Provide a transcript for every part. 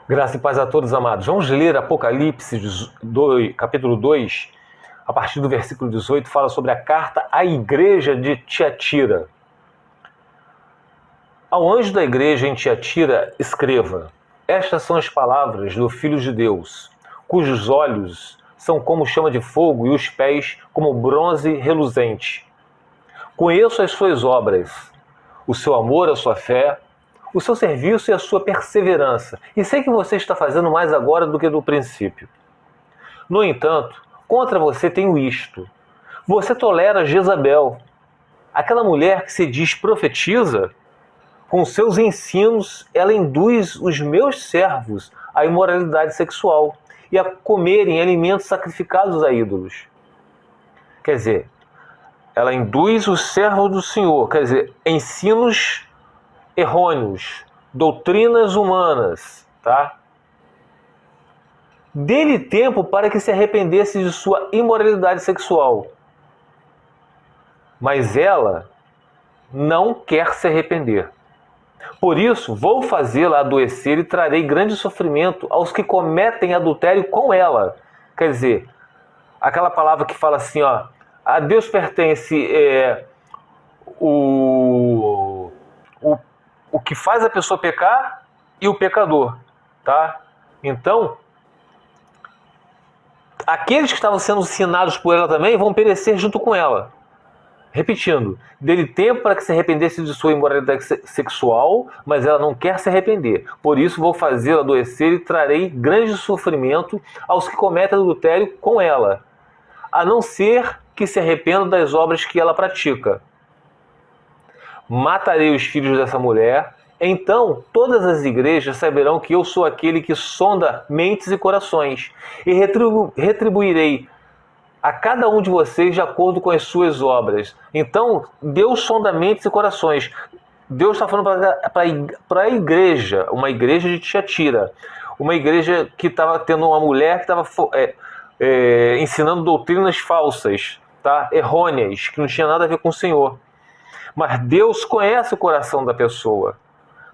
Graça e paz a todos, amados. Vamos ler Apocalipse 2, capítulo 2, a partir do versículo 18, fala sobre a carta à igreja de Tiatira. Ao anjo da igreja em Tiatira, escreva: estas são as palavras do Filho de Deus, cujos olhos são como chama de fogo e os pés como bronze reluzente. Conheço as suas obras, o seu amor, a sua fé, o seu serviço e a sua perseverança, e sei que você está fazendo mais agora do que no princípio. No entanto, contra você tenho isto: você tolera Jezabel, aquela mulher que se diz profetiza. Com seus ensinos, ela induz os meus servos à imoralidade sexual e a comerem alimentos sacrificados a ídolos. Quer dizer, ela induz os servos do Senhor, quer dizer, ensinos errôneos, doutrinas humanas, tá? Dê-lhe tempo para que se arrependesse de sua imoralidade sexual. Mas ela não quer se arrepender. Por isso, vou fazê-la adoecer e trarei grande sofrimento aos que cometem adultério com ela. Quer dizer, aquela palavra que fala assim, ó, a Deus pertence o que faz a pessoa pecar e o pecador, tá? Então, aqueles que estavam sendo ensinados por ela também vão perecer junto com ela. Repetindo, dê-lhe tempo para que se arrependesse de sua imoralidade sexual, mas ela não quer se arrepender. Por isso vou fazê-la adoecer e trarei grande sofrimento aos que cometem adultério com ela, a não ser que se arrependam das obras que ela pratica. Matarei os filhos dessa mulher, então todas as igrejas saberão que eu sou aquele que sonda mentes e corações, e retribuirei a cada um de vocês de acordo com as suas obras. Então, Deus sonda mentes e corações. Deus está falando para a igreja, uma igreja de Tiatira, uma igreja que estava tendo uma mulher que estava ensinando doutrinas falsas, tá? Errôneas, que não tinha nada a ver com o Senhor. Mas Deus conhece o coração da pessoa.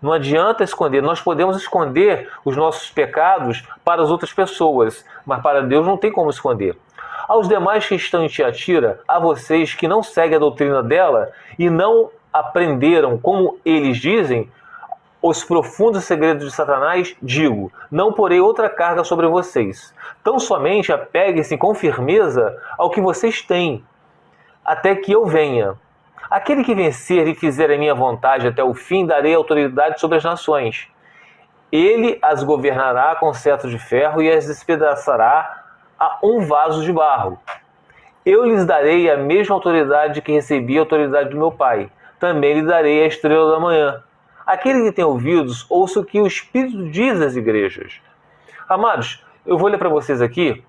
Não adianta esconder. Nós podemos esconder os nossos pecados para as outras pessoas, mas para Deus não tem como esconder. Aos demais que estão em Tiatira, a vocês que não seguem a doutrina dela e não aprenderam, como eles dizem, os profundos segredos de Satanás, digo: não porei outra carga sobre vocês. Tão somente apeguem-se com firmeza ao que vocês têm, até que eu venha. Aquele que vencer e fizer a minha vontade até o fim, darei autoridade sobre as nações. Ele as governará com cetro de ferro e as despedaçará a um vaso de barro. Eu lhes darei a mesma autoridade que recebi a autoridade do meu Pai. Também lhe darei a estrela da manhã. Aquele que tem ouvidos, ouça o que o Espírito diz às igrejas. Amados, eu vou ler para vocês aqui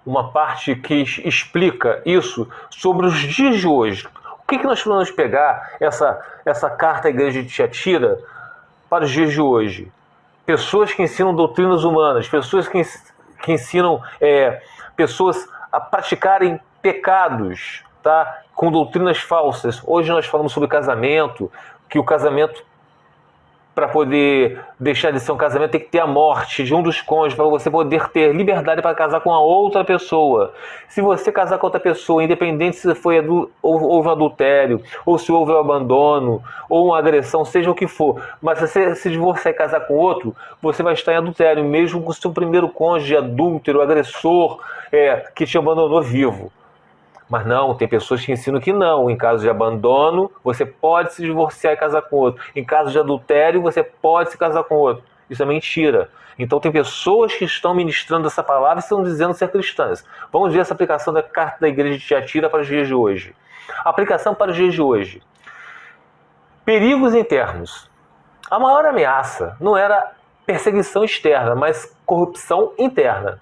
uma parte que explica isso sobre os dias de hoje. O que nós podemos pegar essa carta à igreja de Tiatira para os dias de hoje? Pessoas que ensinam doutrinas humanas, pessoas que ensinam pessoas a praticarem pecados, tá? Com doutrinas falsas. Hoje nós falamos sobre casamento, que o casamento, para poder deixar de ser um casamento, tem que ter a morte de um dos cônjuges, para você poder ter liberdade para casar com a outra pessoa. Se você casar com outra pessoa, independente se houve um adultério, ou se houve um abandono, ou uma agressão, seja o que for, mas se você se divorciar e casar com outro, você vai estar em adultério, mesmo com o seu primeiro cônjuge adúltero, agressor, que te abandonou vivo. Mas não, tem pessoas que ensinam que não. Em caso de abandono, você pode se divorciar e casar com outro. Em caso de adultério, você pode se casar com outro. Isso é mentira. Então tem pessoas que estão ministrando essa palavra e estão dizendo ser cristãs. Vamos ver essa aplicação da carta da igreja de Tiatira para os dias de hoje. Aplicação para os dias de hoje. Perigos internos. A maior ameaça não era perseguição externa, mas corrupção interna.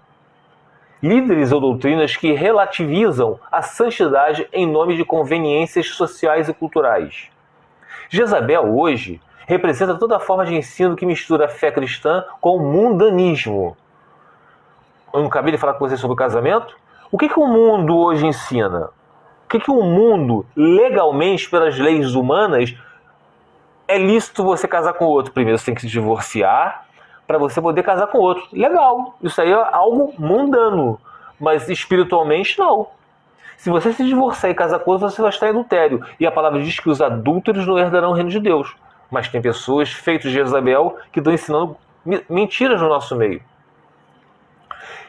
Líderes ou doutrinas que relativizam a santidade em nome de conveniências sociais e culturais. Jezabel, hoje, representa toda forma de ensino que mistura a fé cristã com o mundanismo. Eu não acabei de falar com vocês sobre o casamento? O que o mundo hoje ensina? O que o mundo, legalmente, pelas leis humanas, é lícito você casar com o outro? Primeiro você tem que se divorciar, para você poder casar com outro. Legal, isso aí é algo mundano, mas espiritualmente não. Se você se divorciar e casar com outro, você vai estar em adultério. E a palavra diz que os adúlteros não herdarão o reino de Deus. Mas tem pessoas feitas de Jezabel que estão ensinando mentiras no nosso meio.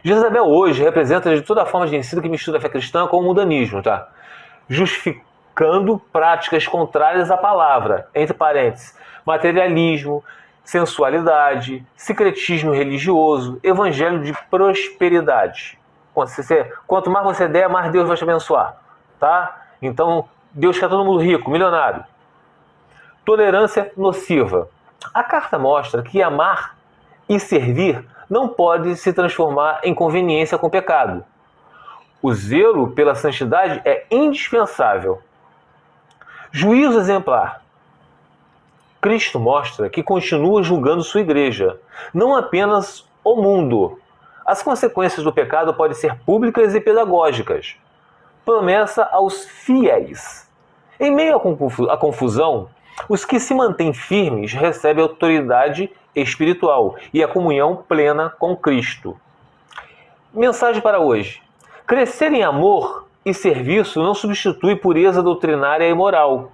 Jezabel hoje representa de toda forma de ensino que mistura a fé cristã com o mundanismo, tá? Justificando práticas contrárias à palavra, entre parênteses, materialismo, sensualidade, secretismo religioso, evangelho de prosperidade. Quanto mais você der, mais Deus vai te abençoar, tá? Então, Deus quer todo mundo rico, milionário. Tolerância nociva. A carta mostra que amar e servir não pode se transformar em conveniência com o pecado. O zelo pela santidade é indispensável. Juízo exemplar. Cristo mostra que continua julgando sua igreja, não apenas o mundo. As consequências do pecado podem ser públicas e pedagógicas. Promessa aos fiéis. Em meio à confusão, os que se mantêm firmes recebem autoridade espiritual e a comunhão plena com Cristo. Mensagem para hoje. Crescer em amor e serviço não substitui pureza doutrinária e moral.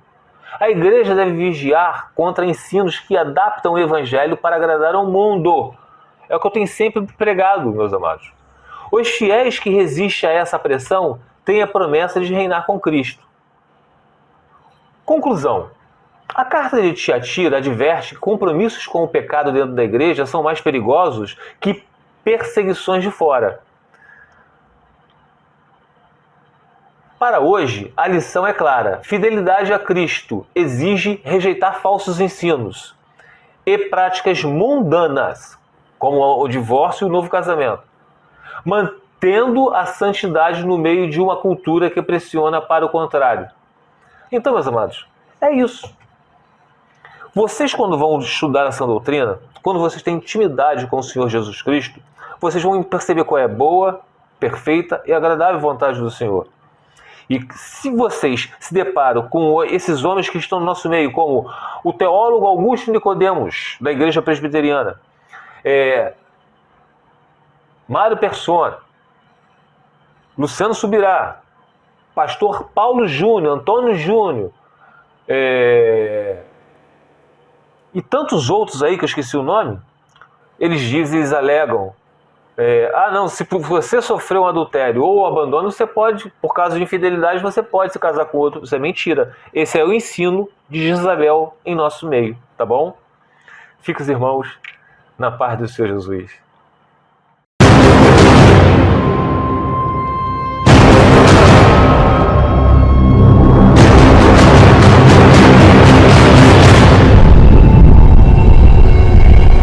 A igreja deve vigiar contra ensinos que adaptam o evangelho para agradar ao mundo. É o que eu tenho sempre pregado, meus amados. Os fiéis que resistem a essa pressão têm a promessa de reinar com Cristo. Conclusão. A carta de Tiatira adverte que compromissos com o pecado dentro da igreja são mais perigosos que perseguições de fora. Para hoje, a lição é clara. Fidelidade a Cristo exige rejeitar falsos ensinos e práticas mundanas, como o divórcio e o novo casamento, mantendo a santidade no meio de uma cultura que pressiona para o contrário. Então, meus amados, é isso. Vocês, quando vão estudar essa doutrina, quando vocês têm intimidade com o Senhor Jesus Cristo, vocês vão perceber qual é a boa, perfeita e agradável vontade do Senhor. E se vocês se deparam com esses homens que estão no nosso meio, como o teólogo Augusto Nicodemos, da Igreja Presbiteriana, Mário Persona, Luciano Subirá, pastor Paulo Júnior, Antônio Júnior, e tantos outros aí que eu esqueci o nome, eles alegam, não, se você sofreu um adultério ou abandono, você pode, por causa de infidelidade, você pode se casar com outro. Isso é mentira. Esse é o ensino de Jezabel em nosso meio, tá bom? Fica os irmãos na paz do Senhor Jesus.